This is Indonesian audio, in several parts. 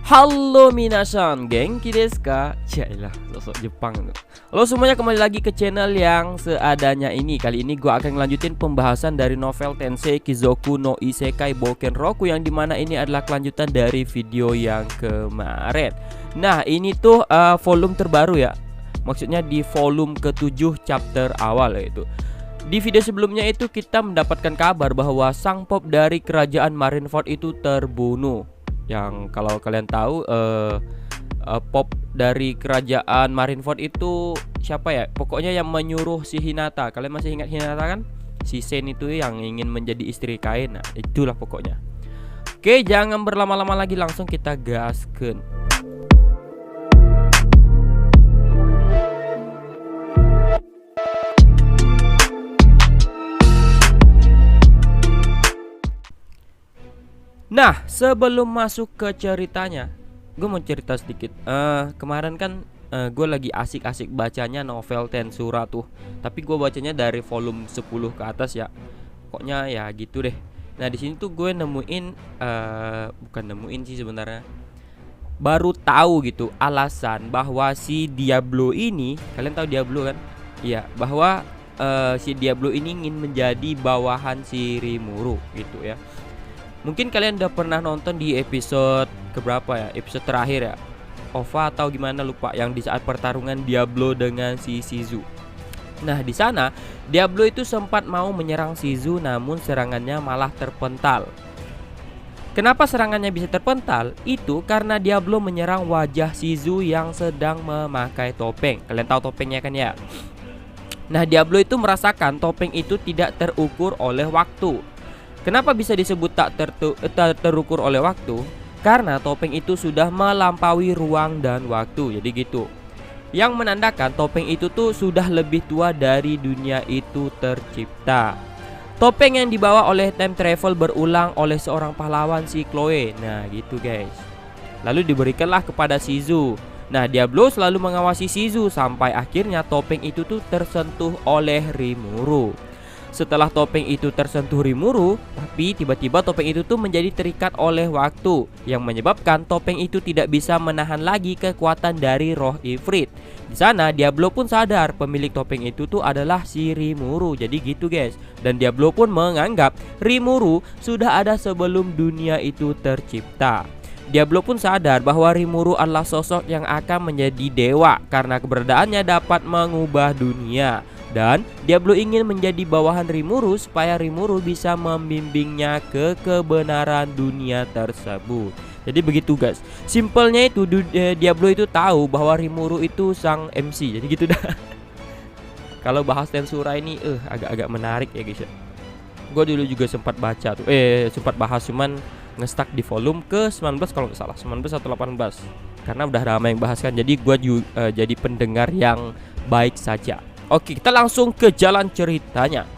Halo minasan, genki desu ka? Yailah, sosok Jepang tuh. Halo semuanya, kembali lagi ke channel yang seadanya ini. Kali ini gue akan ngelanjutin pembahasan dari novel Tensei Kizoku no Isekai Bouken Roku, yang dimana ini adalah kelanjutan dari video yang kemarin. Nah, ini tuh volume terbaru ya. Maksudnya di volume ke-7 chapter awal yaitu. Di video sebelumnya itu kita mendapatkan kabar bahwa sang pop dari kerajaan Marineford itu terbunuh. Yang kalau kalian tahu pop dari kerajaan Marineford itu siapa ya? Pokoknya yang menyuruh si Hinata. Kalian masih ingat Hinata kan? Si Sen itu yang ingin menjadi istri Kain. Nah, itulah pokoknya. Oke, jangan berlama-lama lagi, langsung kita gaskeun. Nah, sebelum masuk ke ceritanya, gue mau cerita sedikit. Kemarin kan gue lagi asik-asik bacanya novel Tensura tuh. Tapi gue bacanya dari volume 10 ke atas ya. Pokoknya ya gitu deh. Nah, di sini tuh gue bukan nemuin sih sebenarnya. Baru tahu gitu alasan bahwa si Diablo ini, kalian tahu Diablo kan? Iya, bahwa si Diablo ini ingin menjadi bawahan si Rimuru gitu ya. Mungkin kalian udah pernah nonton di episode keberapa ya? Episode terakhir ya, OVA atau gimana lupa, yang di saat pertarungan Diablo dengan si Shizu. Nah, di sana Diablo itu sempat mau menyerang Shizu, namun serangannya malah terpental. Kenapa serangannya bisa terpental? Itu karena Diablo menyerang wajah Shizu yang sedang memakai topeng. Kalian tahu topengnya kan ya? Nah, Diablo itu merasakan topeng itu tidak terukur oleh waktu. Kenapa bisa disebut tak terukur oleh waktu? Karena topeng itu sudah melampaui ruang dan waktu. Jadi gitu. Yang menandakan topeng itu tuh sudah lebih tua dari dunia itu tercipta. Topeng yang dibawa oleh time travel berulang oleh seorang pahlawan, si Chloe. Nah gitu guys. Lalu diberikanlah kepada Shizu. Nah, Diablo selalu mengawasi Shizu sampai akhirnya topeng itu tuh tersentuh oleh Rimuru. Setelah topeng itu tersentuh Rimuru, tapi tiba-tiba topeng itu tuh menjadi terikat oleh waktu, yang menyebabkan topeng itu tidak bisa menahan lagi kekuatan dari roh Ifrit. Di sana Diablo pun sadar pemilik topeng itu tuh adalah si Rimuru. Jadi gitu guys. Dan Diablo pun menganggap Rimuru sudah ada sebelum dunia itu tercipta. Diablo pun sadar bahwa Rimuru adalah sosok yang akan menjadi dewa karena keberadaannya dapat mengubah dunia. Dan Diablo ingin menjadi bawahan Rimuru supaya Rimuru bisa membimbingnya ke kebenaran dunia tersebut. Jadi begitu guys. Simpelnya itu Diablo itu tahu bahwa Rimuru itu sang MC. Jadi gitu dah. Kalau bahas Tensura ini agak-agak menarik ya guys ya. Gue dulu juga sempat baca tuh. Sempat bahas, cuman ngestak di volume ke 19 kalau nggak salah, 19 atau 18. Karena udah ramai yang bahas kan. Jadi gue jadi pendengar yang baik saja. Oke, kita langsung ke jalan ceritanya.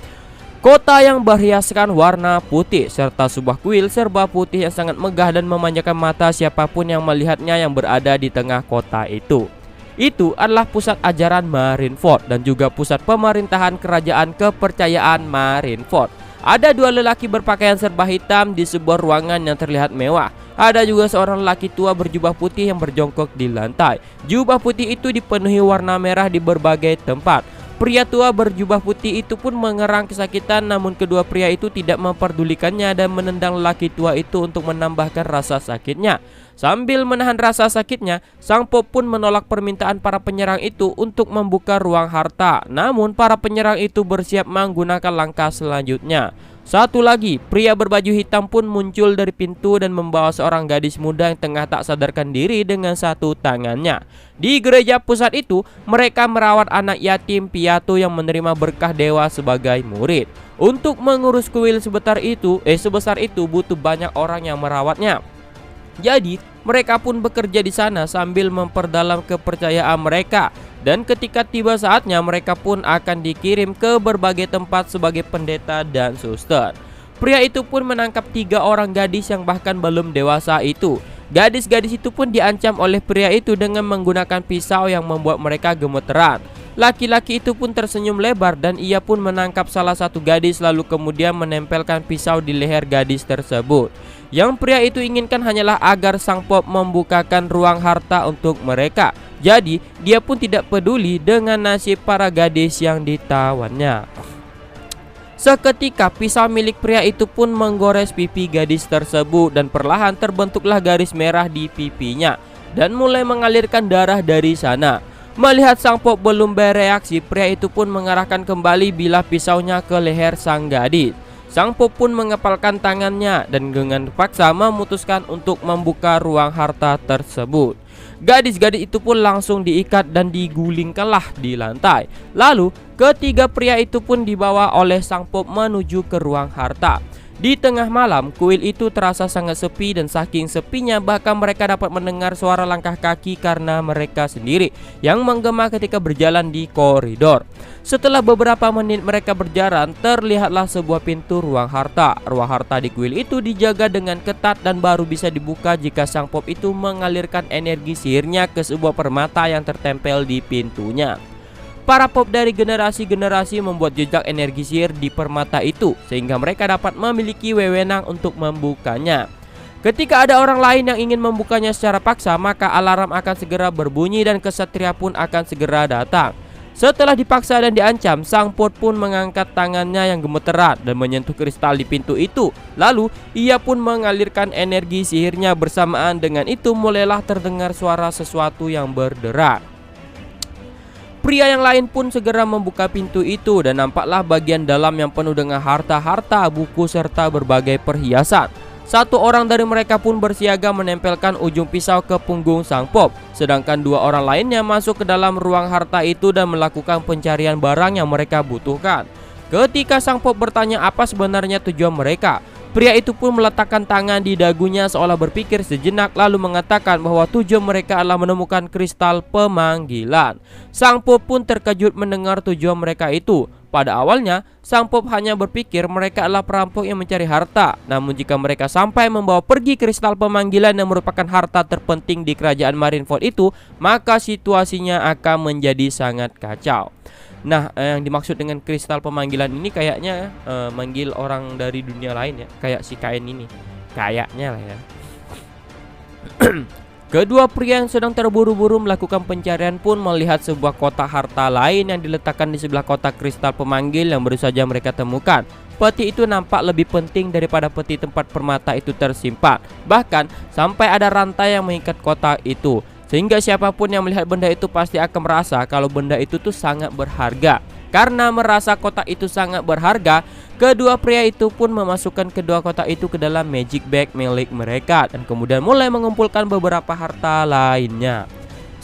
Kota yang berhiaskan warna putih serta sebuah kuil serba putih yang sangat megah dan memanjakan mata siapapun yang melihatnya yang berada di tengah kota itu. Itu adalah pusat ajaran Marineford dan juga pusat pemerintahan kerajaan kepercayaan Marineford. Ada dua lelaki berpakaian serba hitam di sebuah ruangan yang terlihat mewah. Ada juga seorang lelaki tua berjubah putih yang berjongkok di lantai. Jubah putih itu dipenuhi warna merah di berbagai tempat. Pria tua berjubah putih itu pun mengerang kesakitan, namun kedua pria itu tidak memperdulikannya dan menendang lelaki tua itu untuk menambahkan rasa sakitnya. Sambil menahan rasa sakitnya, sang pop pun menolak permintaan para penyerang itu untuk membuka ruang harta. Namun para penyerang itu bersiap menggunakan langkah selanjutnya. Satu lagi, pria berbaju hitam pun muncul dari pintu dan membawa seorang gadis muda yang tengah tak sadarkan diri dengan satu tangannya. Di gereja pusat itu, mereka merawat anak yatim piatu yang menerima berkah dewa sebagai murid. Untuk mengurus kuil sebesar itu butuh banyak orang yang merawatnya. Jadi, mereka pun bekerja di sana sambil memperdalam kepercayaan mereka. Dan ketika tiba saatnya, mereka pun akan dikirim ke berbagai tempat sebagai pendeta dan suster. Pria itu pun menangkap 3 orang gadis yang bahkan belum dewasa itu. Gadis-gadis itu pun diancam oleh pria itu dengan menggunakan pisau yang membuat mereka gemeteran. Laki-laki itu pun tersenyum lebar dan ia pun menangkap salah satu gadis lalu kemudian menempelkan pisau di leher gadis tersebut. Yang pria itu inginkan hanyalah agar sang pop membukakan ruang harta untuk mereka. Jadi dia pun tidak peduli dengan nasib para gadis yang ditawannya. Seketika pisau milik pria itu pun menggores pipi gadis tersebut dan perlahan terbentuklah garis merah di pipinya dan mulai mengalirkan darah dari sana. Melihat sang pop belum bereaksi, pria itu pun mengarahkan kembali bilah pisaunya ke leher sang gadis. Sang pop pun mengepalkan tangannya dan dengan paksa memutuskan untuk membuka ruang harta tersebut. Gadis-gadis itu pun langsung diikat dan digulingkanlah di lantai. Lalu ketiga pria itu pun dibawa oleh sang pop menuju ke ruang harta. Di tengah malam, kuil itu terasa sangat sepi dan saking sepinya bahkan mereka dapat mendengar suara langkah kaki karena mereka sendiri yang menggema ketika berjalan di koridor. Setelah beberapa menit mereka berjalan, terlihatlah sebuah pintu ruang harta. Ruang harta di kuil itu dijaga dengan ketat dan baru bisa dibuka jika sang pop itu mengalirkan energi sihirnya ke sebuah permata yang tertempel di pintunya. Para pop dari generasi-generasi membuat jejak energi sihir di permata itu sehingga mereka dapat memiliki wewenang untuk membukanya. Ketika ada orang lain yang ingin membukanya secara paksa, maka alarm akan segera berbunyi dan kesatria pun akan segera datang. Setelah dipaksa dan diancam, sang pop pun mengangkat tangannya yang gemeteran dan menyentuh kristal di pintu itu. Lalu ia pun mengalirkan energi sihirnya. Bersamaan dengan itu mulailah terdengar suara sesuatu yang berderak. Pria yang lain pun segera membuka pintu itu dan nampaklah bagian dalam yang penuh dengan harta-harta, buku serta berbagai perhiasan. Satu orang dari mereka pun bersiaga menempelkan ujung pisau ke punggung sang pop, sedangkan dua orang lainnya masuk ke dalam ruang harta itu dan melakukan pencarian barang yang mereka butuhkan. Ketika sang pop bertanya apa sebenarnya tujuan mereka, pria itu pun meletakkan tangan di dagunya seolah berpikir sejenak lalu mengatakan bahwa tujuan mereka adalah menemukan kristal pemanggilan. Sang pop pun terkejut mendengar tujuan mereka itu. Pada awalnya, sang pop hanya berpikir mereka adalah perampok yang mencari harta. Namun jika mereka sampai membawa pergi kristal pemanggilan yang merupakan harta terpenting di kerajaan Marineford itu, maka situasinya akan menjadi sangat kacau. Nah, yang dimaksud dengan kristal pemanggilan ini kayaknya manggil orang dari dunia lain ya, kayak si Kain ini. Kayaknya lah ya. Kedua pria yang sedang terburu-buru melakukan pencarian pun melihat sebuah kotak harta lain yang diletakkan di sebelah kotak kristal pemanggil yang baru saja mereka temukan. Peti itu nampak lebih penting daripada peti tempat permata itu tersimpan. Bahkan sampai ada rantai yang mengikat kotak itu, sehingga siapapun yang melihat benda itu pasti akan merasa kalau benda itu tuh sangat berharga. Karena merasa kotak itu sangat berharga, kedua pria itu pun memasukkan kedua kotak itu ke dalam magic bag milik mereka dan kemudian mulai mengumpulkan beberapa harta lainnya.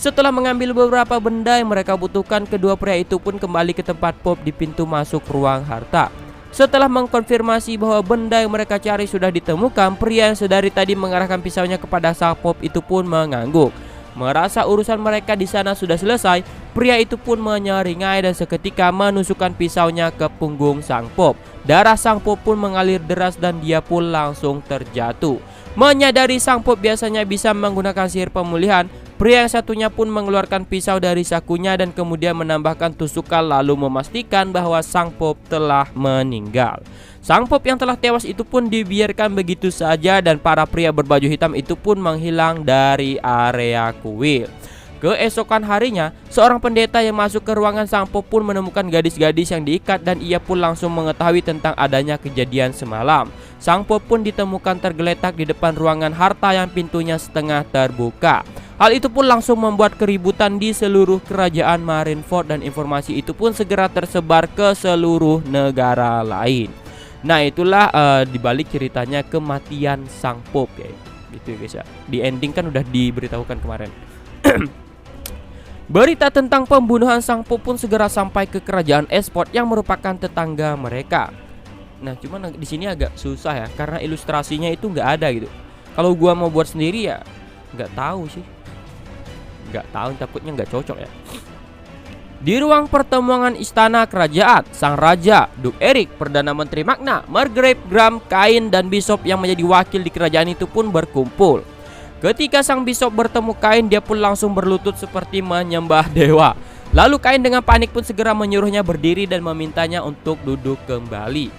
Setelah mengambil beberapa benda yang mereka butuhkan, kedua pria itu pun kembali ke tempat pop di pintu masuk ruang harta. Setelah mengkonfirmasi bahwa benda yang mereka cari sudah ditemukan, pria yang sedari tadi mengarahkan pisaunya kepada sang pop itu pun mengangguk. Merasa urusan mereka di sana sudah selesai, pria itu pun menyeringai dan seketika menusukkan pisaunya ke punggung sang pop. Darah sang pop pun mengalir deras dan dia pun langsung terjatuh. Menyadari sang pop biasanya bisa menggunakan sihir pemulihan, pria yang satunya pun mengeluarkan pisau dari sakunya dan kemudian menambahkan tusukan lalu memastikan bahwa sang pop telah meninggal. Sang pop yang telah tewas itu pun dibiarkan begitu saja dan para pria berbaju hitam itu pun menghilang dari area kuil. Keesokan harinya, seorang pendeta yang masuk ke ruangan sang pop pun menemukan gadis-gadis yang diikat dan ia pun langsung mengetahui tentang adanya kejadian semalam. Sang pop pun ditemukan tergeletak di depan ruangan harta yang pintunya setengah terbuka. Hal itu pun langsung membuat keributan di seluruh kerajaan Marineford dan informasi itu pun segera tersebar ke seluruh negara lain. Nah, itulah dibalik ceritanya kematian sang pop ya, gitu ya guys ya. Di ending kan udah diberitahukan kemarin. Berita tentang pembunuhan sang pop pun segera sampai ke kerajaan Esport yang merupakan tetangga mereka. Nah, cuman di sini agak susah ya, karena ilustrasinya itu nggak ada gitu. Kalau gua mau buat sendiri ya nggak tahu sih, nggak tahu, takutnya nggak cocok ya. Di ruang pertemuan istana kerajaan, sang raja, Duke Eric, Perdana Menteri Magna, Margrave, Graham, Kain, dan Bishop yang menjadi wakil di kerajaan itu pun berkumpul. Ketika sang Bishop bertemu Kain, dia pun langsung berlutut seperti menyembah dewa. Lalu Kain dengan panik pun segera menyuruhnya berdiri dan memintanya untuk duduk kembali.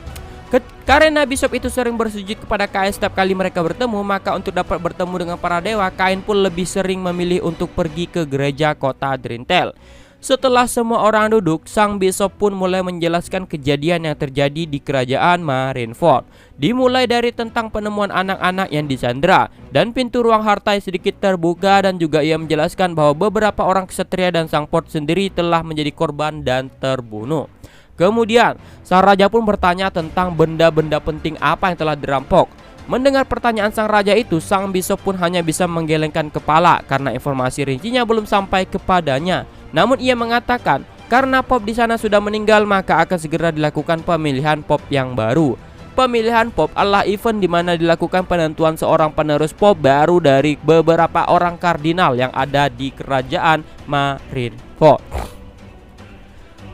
Karena Bishop itu sering bersujud kepada Kain setiap kali mereka bertemu, maka untuk dapat bertemu dengan para dewa, Kain pun lebih sering memilih untuk pergi ke gereja kota Drintel. Setelah semua orang duduk, sang bishop pun mulai menjelaskan kejadian yang terjadi di kerajaan Marineford. Dimulai dari tentang penemuan anak-anak yang disandra dan pintu ruang harta yang sedikit terbuka, dan juga ia menjelaskan bahwa beberapa orang ksatria dan sang Port sendiri telah menjadi korban dan terbunuh. Kemudian, sang raja pun bertanya tentang benda-benda penting apa yang telah dirampok. Mendengar pertanyaan sang raja itu, sang bishop pun hanya bisa menggelengkan kepala karena informasi rincinya belum sampai kepadanya. Namun ia mengatakan karena Pop di sana sudah meninggal, maka akan segera dilakukan pemilihan Pop yang baru. Pemilihan Pop adalah event di mana dilakukan penentuan seorang penerus Pop baru dari beberapa orang kardinal yang ada di kerajaan Marineford.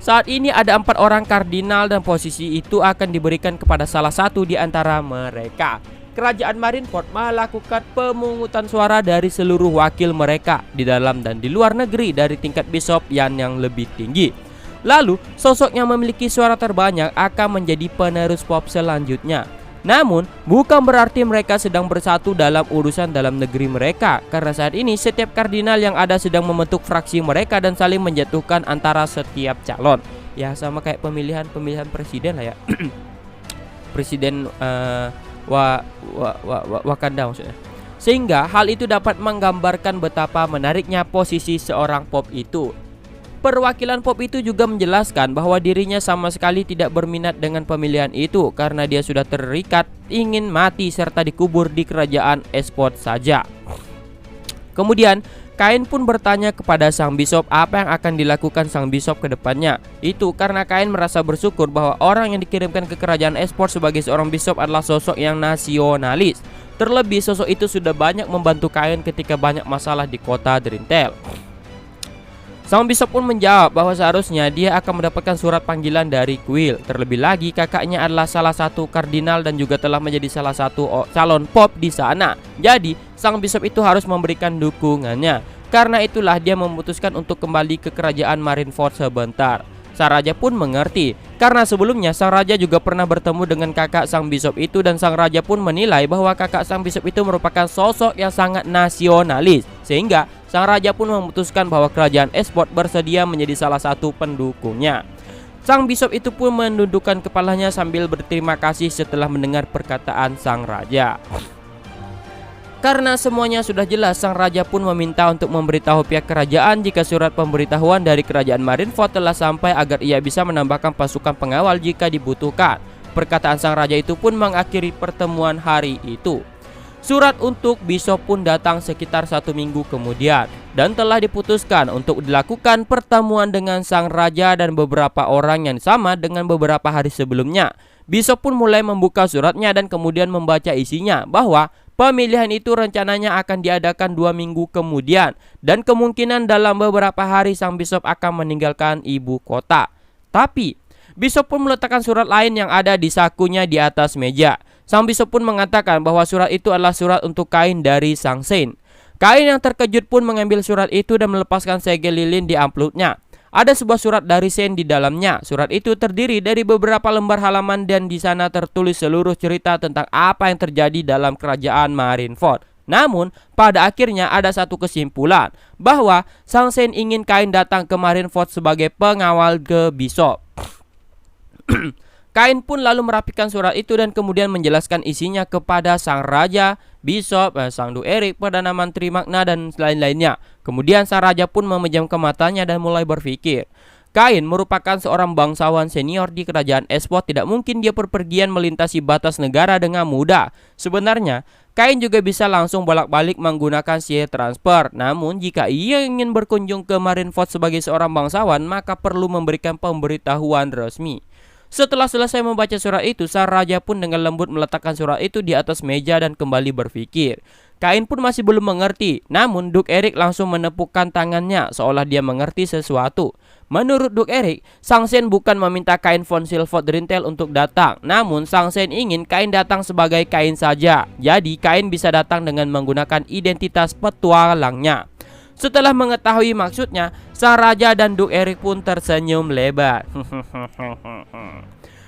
Saat ini ada 4 orang kardinal dan posisi itu akan diberikan kepada salah satu di antara mereka. Kerajaan Marineford melakukan pemungutan suara dari seluruh wakil mereka di dalam dan di luar negeri dari tingkat bishop yang lebih tinggi. Lalu, sosok yang memiliki suara terbanyak akan menjadi penerus Pop selanjutnya. Namun, bukan berarti mereka sedang bersatu dalam urusan dalam negeri mereka, karena saat ini setiap kardinal yang ada sedang membentuk fraksi mereka dan saling menjatuhkan antara setiap calon. Ya, sama kayak pemilihan presiden lah ya. Presiden Wakanda maksudnya. Sehingga hal itu dapat menggambarkan betapa menariknya posisi seorang Pop itu. Perwakilan Pop itu juga menjelaskan bahwa dirinya sama sekali tidak berminat dengan pemilihan itu karena dia sudah terikat ingin mati serta dikubur di kerajaan Esport saja. Kemudian Kain pun bertanya kepada sang bishop apa yang akan dilakukan sang bishop ke depannya. Itu karena Kain merasa bersyukur bahwa orang yang dikirimkan ke kerajaan Esport sebagai seorang bishop adalah sosok yang nasionalis. Terlebih sosok itu sudah banyak membantu Kain ketika banyak masalah di kota Drintel. Sang bishop pun menjawab bahwa seharusnya dia akan mendapatkan surat panggilan dari Quill. Terlebih lagi kakaknya adalah salah satu kardinal dan juga telah menjadi salah satu calon Pop di sana. Jadi sang bishop itu harus memberikan dukungannya. Karena itulah dia memutuskan untuk kembali ke kerajaan Marineford sebentar. Sang raja pun mengerti karena sebelumnya sang raja juga pernah bertemu dengan kakak sang bishop itu, dan sang raja pun menilai bahwa kakak sang bishop itu merupakan sosok yang sangat nasionalis. Sehingga sang raja pun memutuskan bahwa kerajaan Esport bersedia menjadi salah satu pendukungnya. Sang bishop itu pun menundukkan kepalanya sambil berterima kasih setelah mendengar perkataan sang raja. Karena semuanya sudah jelas, sang raja pun meminta untuk memberitahu pihak kerajaan jika surat pemberitahuan dari kerajaan Marineford telah sampai agar ia bisa menambahkan pasukan pengawal jika dibutuhkan. Perkataan sang raja itu pun mengakhiri pertemuan hari itu. Surat untuk bishop pun datang sekitar 1 minggu kemudian dan telah diputuskan untuk dilakukan pertemuan dengan sang raja dan beberapa orang yang sama dengan beberapa hari sebelumnya. Bishop pun mulai membuka suratnya dan kemudian membaca isinya bahwa pemilihan itu rencananya akan diadakan 2 minggu kemudian dan kemungkinan dalam beberapa hari sang bishop akan meninggalkan ibu kota. Tapi bishop pun meletakkan surat lain yang ada di sakunya di atas meja. Sang bishop pun mengatakan bahwa surat itu adalah surat untuk Kain dari sang Saint. Kain yang terkejut pun mengambil surat itu dan melepaskan segel lilin di amplopnya. Ada sebuah surat dari Saint di dalamnya. Surat itu terdiri dari beberapa lembar halaman dan di sana tertulis seluruh cerita tentang apa yang terjadi dalam kerajaan Marineford. Namun, pada akhirnya ada satu kesimpulan bahwa sang Saint ingin Kain datang ke Marineford sebagai pengawal ke bishop. Kain pun lalu merapikan surat itu dan kemudian menjelaskan isinya kepada sang raja, bishop, sang Duke Erik, Perdana Menteri Magna dan lain-lainnya. Kemudian sang raja pun memejamkan matanya dan mulai berpikir. Kain merupakan seorang bangsawan senior di kerajaan Esport. Tidak mungkin dia berpergian melintasi batas negara dengan mudah. Sebenarnya, Kain juga bisa langsung bolak-balik menggunakan sea transfer. Namun, jika ia ingin berkunjung ke Marineford sebagai seorang bangsawan, maka perlu memberikan pemberitahuan resmi. Setelah selesai membaca surat itu, sang raja pun dengan lembut meletakkan surat itu di atas meja dan kembali berpikir. Kain pun masih belum mengerti, namun Duke Erik langsung menepukkan tangannya seolah dia mengerti sesuatu. Menurut Duke Erik, sang Saint bukan meminta Kain von Silford Drintel untuk datang, namun sang Saint ingin Kain datang sebagai Kain saja. Jadi Kain bisa datang dengan menggunakan identitas petualangnya. Setelah mengetahui maksudnya, sang raja dan Duke Erik pun tersenyum lebar.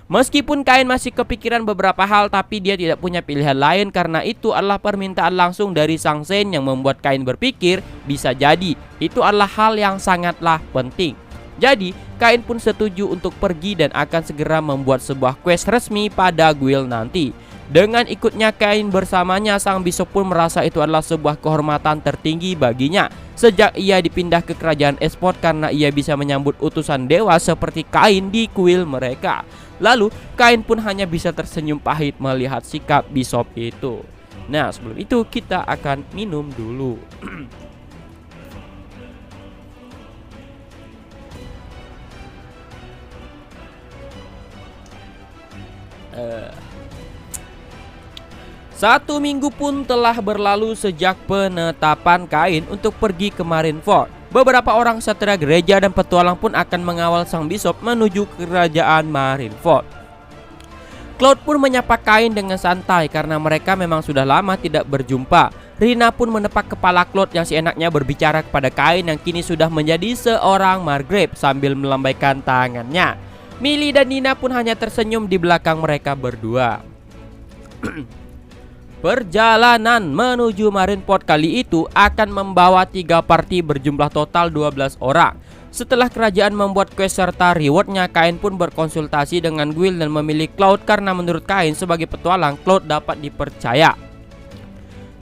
Meskipun Kain masih kepikiran beberapa hal, tapi dia tidak punya pilihan lain karena itu adalah permintaan langsung dari Sang Sen yang membuat Kain berpikir bisa jadi itu adalah hal yang sangatlah penting. Jadi Kain pun setuju untuk pergi dan akan segera membuat sebuah quest resmi pada guild nanti. Dengan ikutnya Kain bersamanya, sang bishop pun merasa itu adalah sebuah kehormatan tertinggi baginya sejak ia dipindah ke kerajaan Esport karena ia bisa menyambut utusan dewa seperti Kain di kuil mereka. Lalu Kain pun hanya bisa tersenyum pahit melihat sikap bishop itu. Nah, sebelum itu kita akan minum dulu. Satu minggu pun telah berlalu sejak penetapan Kain untuk pergi ke Marineford. Beberapa orang satria gereja dan petualang pun akan mengawal sang bishop menuju kerajaan Marineford. Cloud pun menyapa Kain dengan santai karena mereka memang sudah lama tidak berjumpa. Rina pun menepak kepala Cloud yang seenaknya berbicara kepada Kain yang kini sudah menjadi seorang margrave sambil melambaikan tangannya. Millie dan Nina pun hanya tersenyum di belakang mereka berdua. Perjalanan menuju Marineford kali itu akan membawa 3 party berjumlah total 12 orang. Setelah kerajaan membuat quest serta rewardnya, Kain pun berkonsultasi dengan guild dan memilih Cloud karena menurut Kain sebagai petualang, Cloud dapat dipercaya.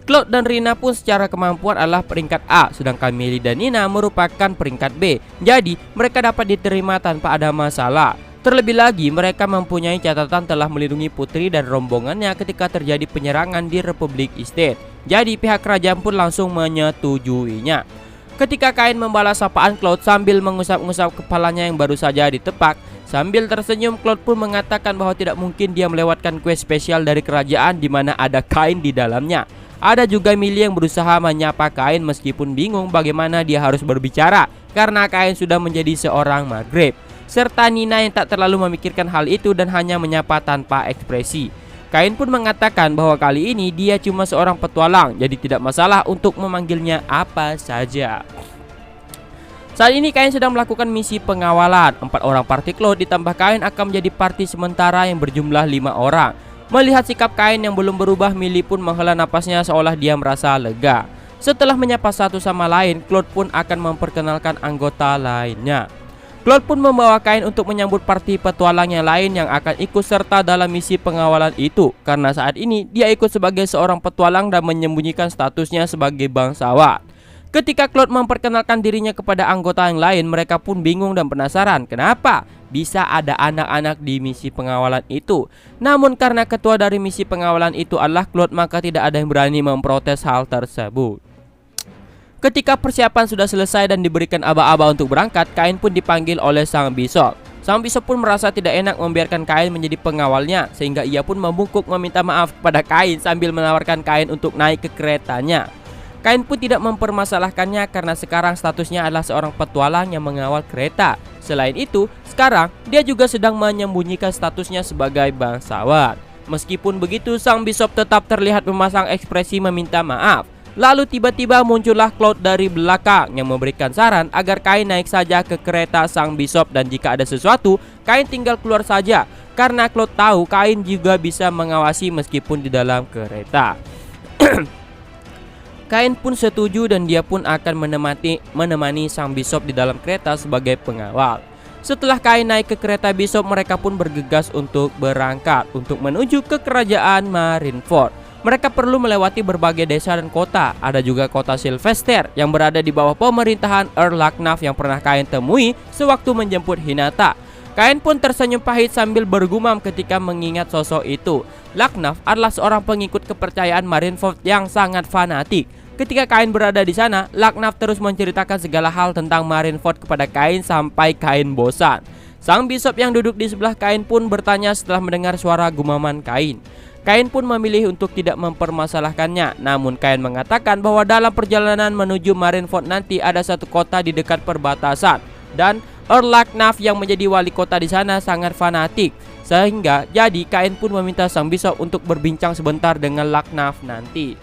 Cloud dan Rina pun secara kemampuan adalah peringkat A, sedangkan Millie dan Nina merupakan peringkat B. Jadi mereka dapat diterima tanpa ada masalah. Terlebih lagi, mereka mempunyai catatan telah melindungi putri dan rombongannya ketika terjadi penyerangan di Republik Estate. Jadi pihak kerajaan pun langsung menyetujuinya. Ketika Kain membalas sapaan Cloud sambil mengusap-ngusap kepalanya yang baru saja ditepak, sambil tersenyum Cloud pun mengatakan bahwa tidak mungkin dia melewatkan quest spesial dari kerajaan di mana ada Kain di dalamnya. Ada juga Millie yang berusaha menyapa Kain meskipun bingung bagaimana dia harus berbicara karena Kain sudah menjadi seorang margrave. Serta Nina yang tak terlalu memikirkan hal itu dan hanya menyapa tanpa ekspresi. Kain pun mengatakan bahwa kali ini dia cuma seorang petualang, jadi tidak masalah untuk memanggilnya apa saja. Saat ini Kain sedang melakukan misi pengawalan. 4 orang party Cloud ditambah Kain akan menjadi party sementara yang berjumlah 5 orang. Melihat sikap Kain yang belum berubah, Millie pun menghela napasnya seolah dia merasa lega. Setelah menyapa satu sama lain, Cloud pun akan memperkenalkan anggota lainnya. Cloud pun membawa Kain untuk menyambut parti petualang yang lain yang akan ikut serta dalam misi pengawalan itu. Karena saat ini dia ikut sebagai seorang petualang dan menyembunyikan statusnya sebagai bangsawan. Ketika Cloud memperkenalkan dirinya kepada anggota yang lain, mereka pun bingung dan penasaran kenapa bisa ada anak-anak di misi pengawalan itu. Namun karena ketua dari misi pengawalan itu adalah Cloud, maka tidak ada yang berani memprotes hal tersebut. Ketika persiapan sudah selesai dan diberikan aba-aba untuk berangkat, Kain pun dipanggil oleh sang bishop. Sang bishop pun merasa tidak enak membiarkan Kain menjadi pengawalnya, sehingga ia pun membungkuk meminta maaf kepada Kain sambil menawarkan Kain untuk naik ke keretanya. Kain pun tidak mempermasalahkannya karena sekarang statusnya adalah seorang petualang yang mengawal kereta. Selain itu, sekarang dia juga sedang menyembunyikan statusnya sebagai bangsawan. Meskipun begitu, sang bishop tetap terlihat memasang ekspresi meminta maaf. Lalu tiba-tiba muncullah Cloud dari belakang yang memberikan saran agar Kain naik saja ke kereta sang bishop dan jika ada sesuatu, Kain tinggal keluar saja. Karena Cloud tahu Kain juga bisa mengawasi meskipun di dalam kereta. Kain pun setuju dan dia pun akan menemani sang bishop di dalam kereta sebagai pengawal. Setelah Kain naik ke kereta bishop, mereka pun bergegas untuk berangkat untuk menuju ke kerajaan Marineford. Mereka perlu melewati berbagai desa dan kota. Ada juga kota Sylvester yang berada di bawah pemerintahan Earl Lacknaff yang pernah Kain temui sewaktu menjemput Hinata. Kain pun tersenyum pahit sambil bergumam ketika mengingat sosok itu. Lacknaff adalah seorang pengikut kepercayaan Marineford yang sangat fanatik. Ketika Kain berada di sana, Lacknaff terus menceritakan segala hal tentang Marineford kepada Kain sampai Kain bosan. Sang bishop yang duduk di sebelah Kain pun bertanya setelah mendengar suara gumaman Kain. Kain pun memilih untuk tidak mempermasalahkannya. Namun Kain mengatakan bahwa dalam perjalanan menuju Marineford nanti ada satu kota di dekat perbatasan dan Earl Lacknaff yang menjadi wali kota di sana sangat fanatik. Sehingga jadi Kain pun meminta sang bishop untuk berbincang sebentar dengan Lacknaff nanti.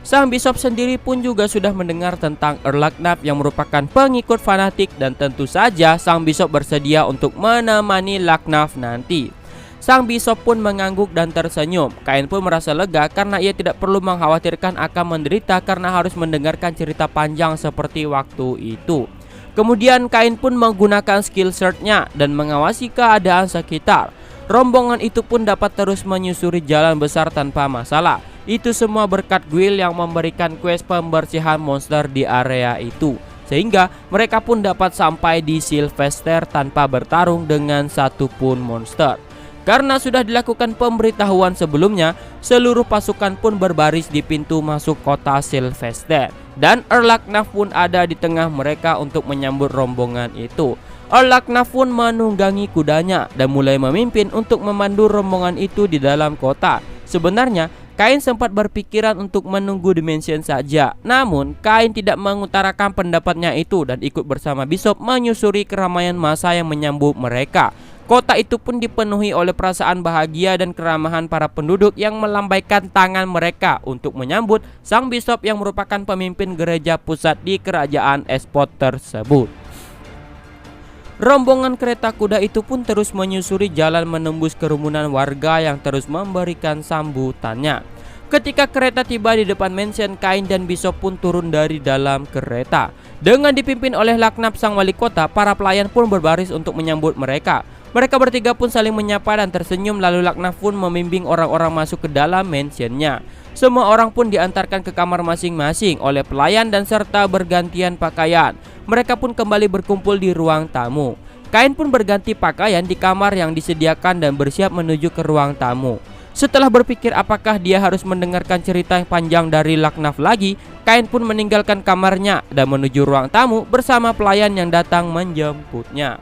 Sang Bishop sendiri pun juga sudah mendengar tentang Erlaknaf yang merupakan pengikut fanatik, dan tentu saja Sang Bishop bersedia untuk menemani Laknaf nanti. Sang Bishop pun mengangguk dan tersenyum. Kain pun merasa lega karena ia tidak perlu mengkhawatirkan akan menderita karena harus mendengarkan cerita panjang seperti waktu itu. Kemudian Kain pun menggunakan skill search-nya dan mengawasi keadaan sekitar. Rombongan itu pun dapat terus menyusuri jalan besar tanpa masalah. Itu semua berkat Guild yang memberikan quest pembersihan monster di area itu, sehingga mereka pun dapat sampai di Sylvester tanpa bertarung dengan satupun monster. Karena sudah dilakukan pemberitahuan sebelumnya, seluruh pasukan pun berbaris di pintu masuk kota Sylvester, dan Erlaknaf pun ada di tengah mereka untuk menyambut rombongan itu. Erlaknaf pun menunggangi kudanya dan mulai memimpin untuk memandu rombongan itu di dalam kota. Sebenarnya Kain sempat berpikiran untuk menunggu Dimension saja, namun Kain tidak mengutarakan pendapatnya itu dan ikut bersama Bishop menyusuri keramaian massa yang menyambut mereka. Kota itu pun dipenuhi oleh perasaan bahagia dan keramahan para penduduk yang melambaikan tangan mereka untuk menyambut Sang Bishop yang merupakan pemimpin gereja pusat di kerajaan Espot tersebut. Rombongan kereta kuda itu pun terus menyusuri jalan menembus kerumunan warga yang terus memberikan sambutannya. Ketika kereta tiba di depan mansion, Kain dan Bishop pun turun dari dalam kereta. Dengan dipimpin oleh Laknaf sang wali kota, para pelayan pun berbaris untuk menyambut mereka. Mereka bertiga pun saling menyapa dan tersenyum, lalu Laknaf pun membimbing orang-orang masuk ke dalam mansionnya. Semua orang pun diantarkan ke kamar masing-masing oleh pelayan dan serta bergantian pakaian. Mereka pun kembali berkumpul di ruang tamu. Kain pun berganti pakaian di kamar yang disediakan dan bersiap menuju ke ruang tamu. Setelah berpikir apakah dia harus mendengarkan cerita yang panjang dari Laknaf lagi, Kain pun meninggalkan kamarnya dan menuju ruang tamu bersama pelayan yang datang menjemputnya.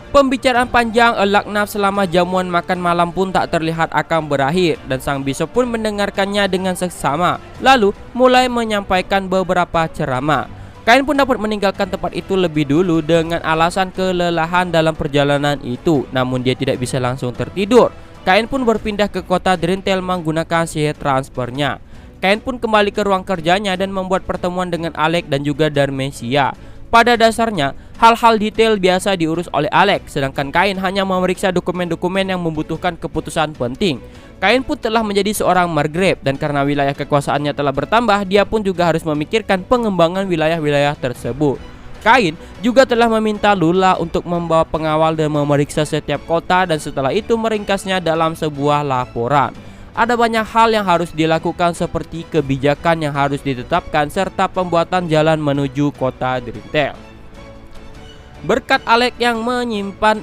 Pembicaraan panjang Laknaf selama jamuan makan malam pun tak terlihat akan berakhir, dan Sang Bishop pun mendengarkannya dengan seksama, lalu mulai menyampaikan beberapa ceramah. Kain pun dapat meninggalkan tempat itu lebih dulu dengan alasan kelelahan dalam perjalanan itu, namun dia tidak bisa langsung tertidur. Kain pun berpindah ke kota Drintel menggunakan sihir transfernya. Kain pun kembali ke ruang kerjanya dan membuat pertemuan dengan Alec dan juga Darmesia. Pada dasarnya, hal-hal detail biasa diurus oleh Alec, sedangkan Kain hanya memeriksa dokumen-dokumen yang membutuhkan keputusan penting. Kain pun telah menjadi seorang margrave, dan karena wilayah kekuasaannya telah bertambah, dia pun juga harus memikirkan pengembangan wilayah-wilayah tersebut. Kain juga telah meminta Lula untuk membawa pengawal dan memeriksa setiap kota, dan setelah itu meringkasnya dalam sebuah laporan. Ada banyak hal yang harus dilakukan seperti kebijakan yang harus ditetapkan serta pembuatan jalan menuju kota Drintel. Berkat Alec yang menyimpan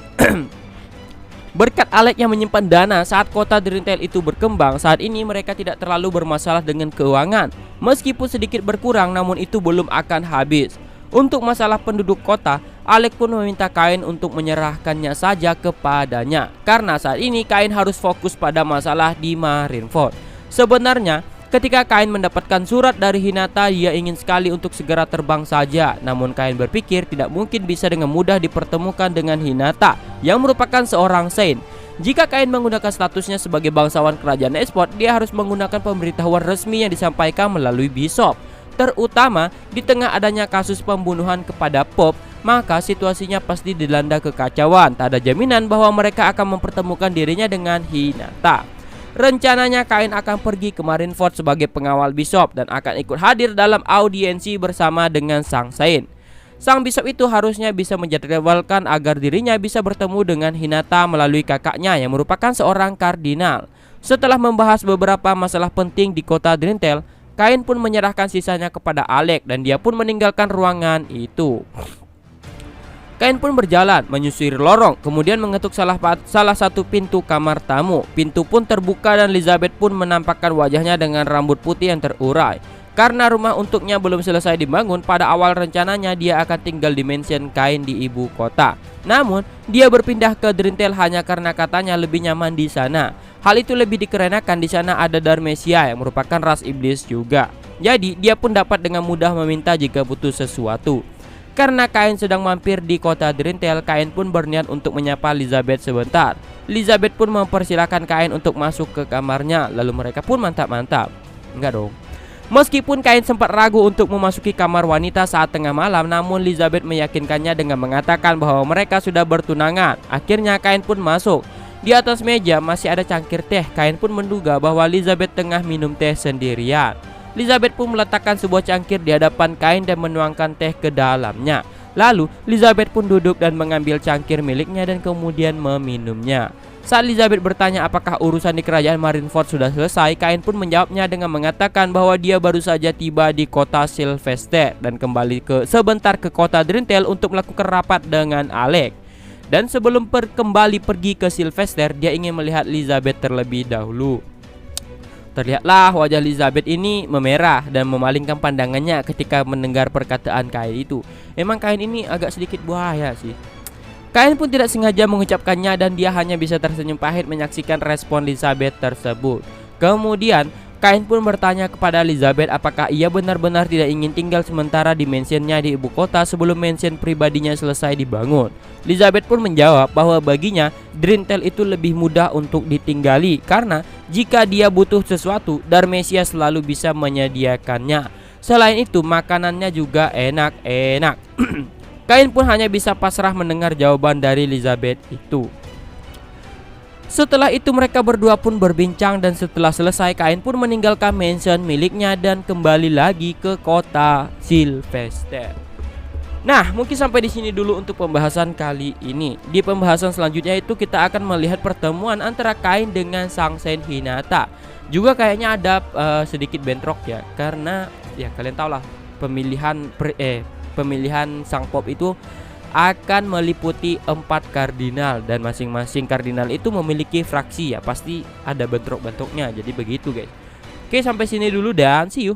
dana saat kota Drintel itu berkembang, saat ini mereka tidak terlalu bermasalah dengan keuangan. Meskipun sedikit berkurang, namun itu belum akan habis. Untuk masalah penduduk kota, Alec pun meminta Kain untuk menyerahkannya saja kepadanya, karena saat ini Kain harus fokus pada masalah di Marineford. Sebenarnya, ketika Kain mendapatkan surat dari Hinata, dia ingin sekali untuk segera terbang saja. Namun Kain berpikir tidak mungkin bisa dengan mudah dipertemukan dengan Hinata yang merupakan seorang saint. Jika Kain menggunakan statusnya sebagai bangsawan kerajaan Espot, dia harus menggunakan pemberitahuan resmi yang disampaikan melalui Bishop. Terutama di tengah adanya kasus pembunuhan kepada Pop, maka situasinya pasti dilanda kekacauan. Tak ada jaminan bahwa mereka akan mempertemukan dirinya dengan Hinata. Rencananya Kain akan pergi ke Marineford sebagai pengawal Bishop dan akan ikut hadir dalam audiensi bersama dengan Sang Saint. Sang Bishop itu harusnya bisa menjadwalkan agar dirinya bisa bertemu dengan Hinata melalui kakaknya yang merupakan seorang kardinal. Setelah membahas beberapa masalah penting di kota Drintel, Kain pun menyerahkan sisanya kepada Alec dan dia pun meninggalkan ruangan itu. Kain pun berjalan menyusuri lorong, kemudian mengetuk salah satu pintu kamar tamu. Pintu pun terbuka dan Elizabeth pun menampakkan wajahnya dengan rambut putih yang terurai. Karena rumah untuknya belum selesai dibangun, pada awal rencananya dia akan tinggal di mansion Kain di ibu kota. Namun, dia berpindah ke Drintel hanya karena katanya lebih nyaman di sana. Hal itu lebih dikarenakan di sana ada Darmesia yang merupakan ras iblis juga. Jadi, dia pun dapat dengan mudah meminta jika butuh sesuatu. Karena Kain sedang mampir di kota Drintel, Kain pun berniat untuk menyapa Elizabeth sebentar. Elizabeth pun mempersilahkan Kain untuk masuk ke kamarnya, lalu mereka pun mantap-mantap. Enggak dong. Meskipun Kain sempat ragu untuk memasuki kamar wanita saat tengah malam, namun Elizabeth meyakinkannya dengan mengatakan bahwa mereka sudah bertunangan. Akhirnya Kain pun masuk. Di atas meja masih ada cangkir teh. Kain pun menduga bahwa Elizabeth tengah minum teh sendirian. Elizabeth pun meletakkan sebuah cangkir di hadapan Kain dan menuangkan teh ke dalamnya. Lalu Elizabeth pun duduk dan mengambil cangkir miliknya dan kemudian meminumnya. Saat Elizabeth bertanya apakah urusan di kerajaan Marineford sudah selesai, Kain pun menjawabnya dengan mengatakan bahwa dia baru saja tiba di kota Sylvester dan kembali sebentar ke kota Drintel untuk melakukan rapat dengan Alec. Dan sebelum kembali pergi ke Sylvester, dia ingin melihat Elizabeth terlebih dahulu. Terlihatlah wajah Elizabeth ini memerah dan memalingkan pandangannya ketika mendengar perkataan Kain itu. Emang Kain ini agak sedikit buaya sih. Kain pun tidak sengaja mengucapkannya dan dia hanya bisa tersenyum pahit menyaksikan respon Elizabeth tersebut. Kemudian Kain pun bertanya kepada Elizabeth apakah ia benar-benar tidak ingin tinggal sementara di mansionnya di ibu kota sebelum mansion pribadinya selesai dibangun. Elizabeth pun menjawab bahwa baginya Drintel itu lebih mudah untuk ditinggali karena jika dia butuh sesuatu, Dharmesia selalu bisa menyediakannya. Selain itu makanannya juga enak-enak. Kain pun hanya bisa pasrah mendengar jawaban dari Elizabeth itu. Setelah itu mereka berdua pun berbincang dan setelah selesai Kain pun meninggalkan mansion miliknya dan kembali lagi ke kota Sylvester. Nah, mungkin sampai di sini dulu untuk pembahasan kali ini. Di pembahasan selanjutnya itu kita akan melihat pertemuan antara Kain dengan Sang Sen Hinata. Juga kayaknya ada sedikit bentrok ya, karena ya kalian tahu lah pemilihan sang pop itu akan meliputi 4 kardinal dan masing-masing kardinal itu memiliki fraksi ya, pasti ada bentrok-bentroknya. Jadi begitu guys. Oke, sampai sini dulu dan see you.